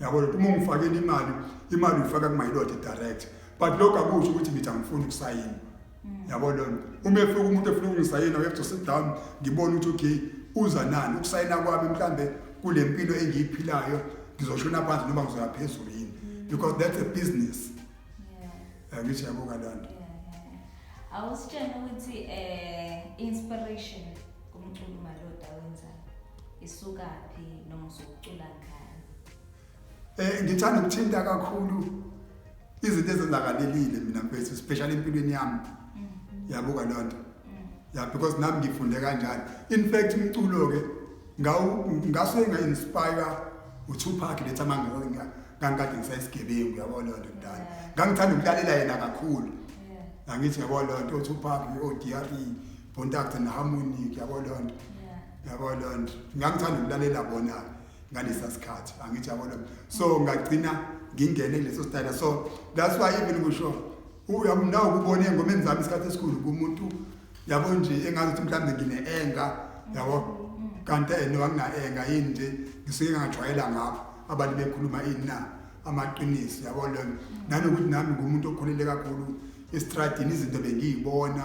Yabo uma ungifakela imali uyifaka kuMyLord direct but lokho akusho ukuthi ngithi angifuni ukusayina. Yabo lo uma efika umuntu efuna ukungisayina we have to sit down ngibone ukuthi okay uza nani ukusayina kwami mhlambe kule mpilo engiyiphilayo ngizoshona phansi noma ngizoya phezulu yini because that's a business. Ngithi yabo kalonto awusitshela ukuthi inspiration kumculo uMyLord awenza isukaphi noma usucula ngani? Ngithanda ukuthinta kakhulu izinto ezenzakalelile mina mfethu especially empilweni yami. Yabuka lonto. Yeah because nami ngifunde kanjalo. In fact umculo ke ngase nga-inspire uTupac lethi amanga ngangikade ngisayisigebengu yabo lonto kudala. Ngangithanda ukulalela yena kakhulu. Angithi yabo lonto uTupac oDRE Contact and Harmony yabo lonto. Yabo lonto ngangithanda ukulalela bona ngalesa sikhathi angithi yabo lonto. So ngagcina ngingene leso style so that's why even kusho uyamna ukubona engomeni zami isikhathi esikhulu kumuntu yabo nje engazi ukuthi mhlambe ngine-enga yabo kanti angina-enga yini nje ngisuke ngajwayela ngapho abantu bekhuluma ini na amaqiniso yabo lonto nanokuthi nami ngumuntu okhulele kakhulu estradini izinto bengiyibona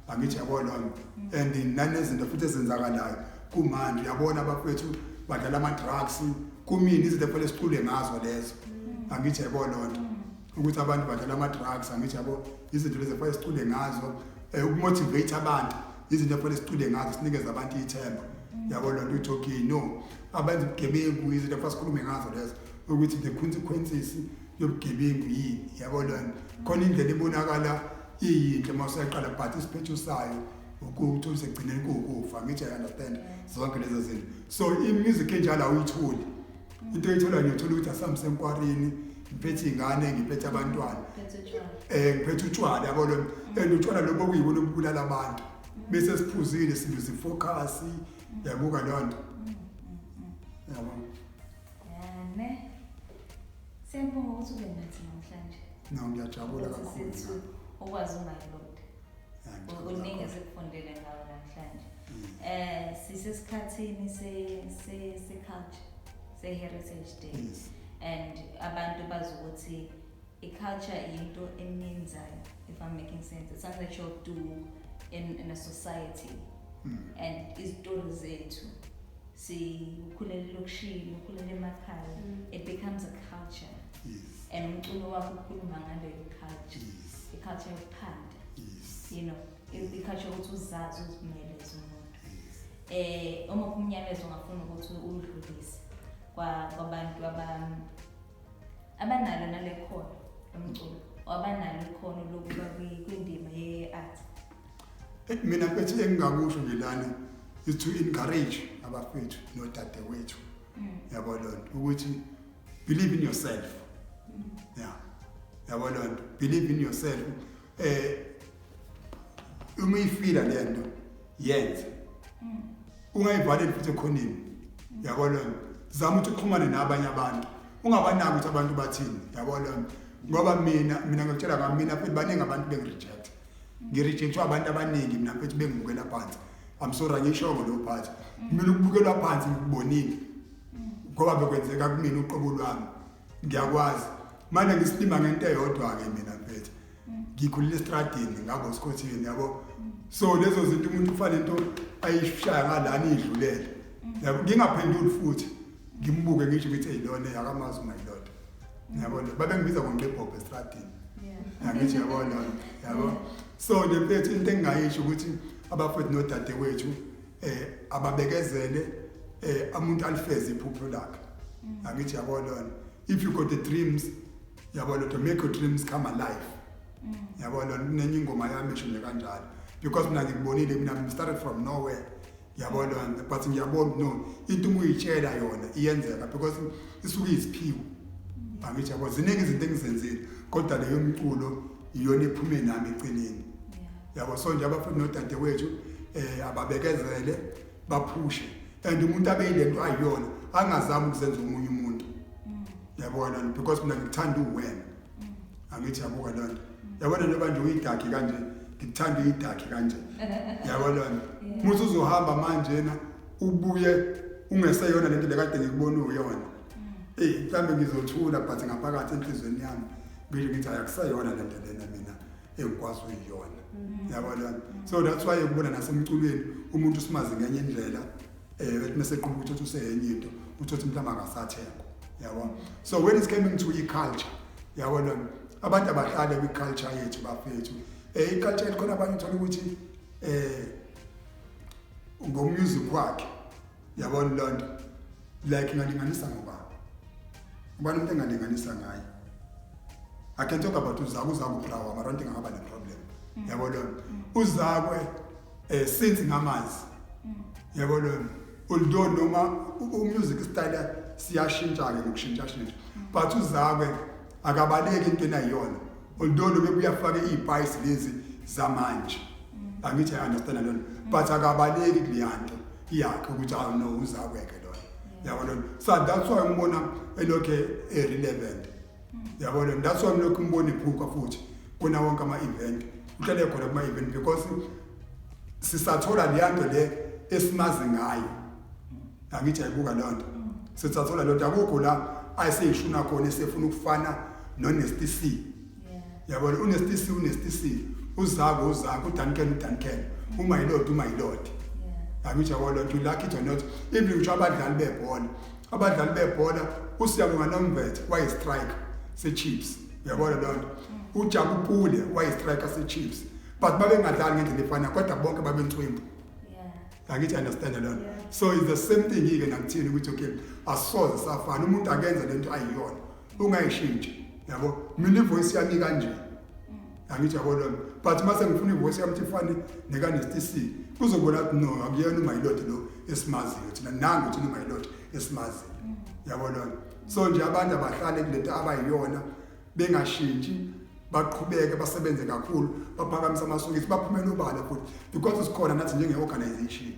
angithi yabo lonto and nanezinto futhi ezenzakalayo kumanje yabona abafethu badlala ama-drugs kumini izinto phela sicule ngazo lezo angithi yabo lonto ukuthi abantu badlala ama-drugs angithi yabo izinto lezi phela sicule ngazo ukumotivate abantu izinto phela sicule ngazo sinikeza abantu ithemba yabo lonto uthi okay no abantu ubugebengu izinto phela sikhulume ngazo lezo ukuthi the consequences yobugebengu yini yabo lonto khona indlela ibonakala iyinhle uma usaqala participate usayo ukuthola sekugcineni kufa ngithi I understand zonke lezo zinto so imusic enjalo awuyitholi into oyithola nje uthola ukuthi asamsenkwarini ngiphethe ingane ngiphethe abantwana ngiphethe utshwala yabo lo and utshwala lobo kuyibona ubulala abantu bese siphuzile siluze focus yabuka lonto yabo ne siyabonga ukuthi ube nathi namhlanje no ngiyajabula kakhulu ukwazi umayilonda ukuningi esikufundile ngawo namhlanje sisesikhathini se culture se heritage day and abantu bazi ukuthi i-culture into eninzayo if I'm making sense it's something that you'll do in a society and izitori zethu ukhulela elokishini ukhulela emakhaya it becomes a culture and umculo wakho ukhuluma ngaleyo culture i-culture yokuphanda you know i-culture ukuthi uzazi uzimele zomuntu uma kumnyameza ungafuna ukuthi udlulise kwabantu abanalo nalekhono lomculo abanalo ikhono lokuba kwindima ye-art mina mfethu engingakusho ngelana is to encourage abafethu nodadewethu yabo lonto ukuthi believe in yourself yeah yabo lonto believe in yourself uma ifila lento yenze ungayivaleli futhi ekhoneni yabo lonto zama ukuthi uxhumane nabanye abantu ungabanaki ukuthi abantu bathini yabo lonto ngoba mina ngikutshela ngami mina futhi baningi abantu bengireject ngirejectwa abantu abaningi mina futhi bengibukela phansi I'm sorry ngisho lo phansi mina ukubukelwa phansi ngibonile ngoba bekwenzeka kumina uqobo lwami ngiyakwazi manje ngisilima ngento eyodwa ke mina mfethu ngikhulile estradini ngabo sikhothini yabo so lezo zinto umuntu ufana into ayishaya ngalana idlulele yabo ngingaphenduli futhi ngimbuke ngisho ukuthi eyilona yakamazi umayiloda yabo babengibiza ngomqebhobhe estradini ngithi yabo so le mfethu into engayisho ukuthi abafethu nodadewethu ababekezele umuntu alifeze iphupho lakhe ngithi yabona if you got the dreams yabona to make your dreams come alive yabona nenye ingoma yami esho nje kanjalo because mina ngikubonile mina started from nowhere yabona but ngiyabona no into umuyitshela yona iyenzeka because isuke isiphiwo ngithi yabona ziningi izinto engizenzile kodwa leyo mculo iyona iphume nami eceleni yabo so nje abafuna nodadewethu ababekezele baphushe and umuntu abeyilento ayiyona angazama ukuzenza umunye umuntu yabona because mina ngikuthanda uwena angithi yabuka lonto yabona noma nje uyidaki kanje ngikuthanda uyidaki kanje yabona umuntu uzohamba manje na ubuye ungeseyona lento lekade ngikubona uyona mhlambe ngizothula but ngaphakathi enhlizweni yami ngithi akusayona lento lena mina engikwazi uyiyona yabona so that's why ukubona nasemculweni umuntu usimazi ngenye indlela ethi meseqhubeka ukuthi useyenye into uthi mhlawumbe akasatheko yabona so when it's coming to culture yabona abantu abahlale kwi-culture yethu bafethu i-culture likhona abanye uthola ukuthi ngomusic wakhe yabona lonto like ngalinganisa ngoba ubani umuntu engalinganisa ngaye I can talk about Uzaku Brawa, I don't think I have any problem. Yabona uzakwe since ngamazi yabona although noma music style siyashintsha ke ngokushintsha but uzakwe akabaleki into enayiyona although noma uyafaka iipies lezi zamanje angithi I understand lona but akabaleki kuleyanto yakhe ukuthi no uzakwe ke lona yabona so that's why ngibona elokhe relevant yabona that's why ngilokhu ngibona iphukwa futhi kuna wonke ama event uhlele khona kuma event because sisathola leyanto le esimazi ngayo angithi ayibuka lonto sisathola lonto akukho la ayiseyishuna khona esefuna ukufana noNesty C yabona uNesty C uzako uDuncan uMayiload angithi yabona lonto lucky or not even uthi abadlali bebhola usiyabonga noMvethe waye striker se-Chiefs uyabona lonto uJabu Pule wayi-striker se-Chiefs but babengadlali ngendlela efana kodwa bonke babentwimbu angithi understand lonto so it's the same thing yike nakuthini ukuthi okay asoze safana umuntu akenza lento ayiyona ungayishintshi yabo mina ivoice yami kanje angithi yabo lo but mase ngifuna ivoice yami ifane nekaNSTC kuzobona ukuthi no akuyena uMayilothi lo esimaziyo thina nangu thina uMayilothi esimaziyo yabo lo so nje abantu abahlale kulento abayiyona bengashintshi baqhubeke basebenze kakhulu baphakamisa amasokisi baphumele obala futhi because sikhona nathi njenge organization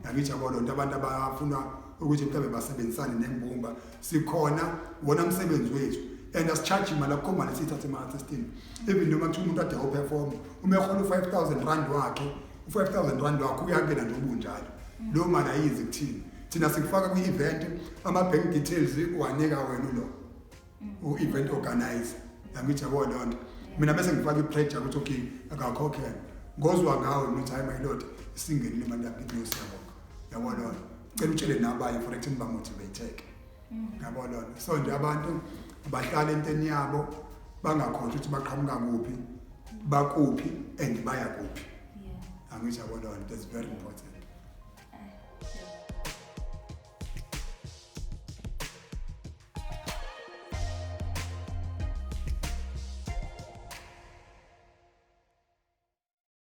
angithi yabo lo abantu abafuna ukuthi mhlawumbe basebenzisane nembumba sikhona wona umsebenzi wethu and asicharge imali akho mali sithathe ama-artistini even noma kuthi umuntu ade operform uma ehola u-5,000 wakhe u-5,000 wakhe uyangena nje ubunjalo lo mali ayizi kuthina thina sikufaka kwi-event ama-bank details wanika wena lo u-event organizer angithi yabo lo nto mina bese ngifaka i-pressure ukuthi okay akakhokhela ngozwa ngawe ukuthi hayi Mayilothi isingenile imali yakhe kuyosiyabonga yabo lo cela utshele nabanye for ekutheni bamotivateke yabo lo so nje abantu bahlala enteni yabo bangakhohlwa ukuthi baqhamuka kuphi bakuphi and baya kuphi angithi yabo lo that's very important.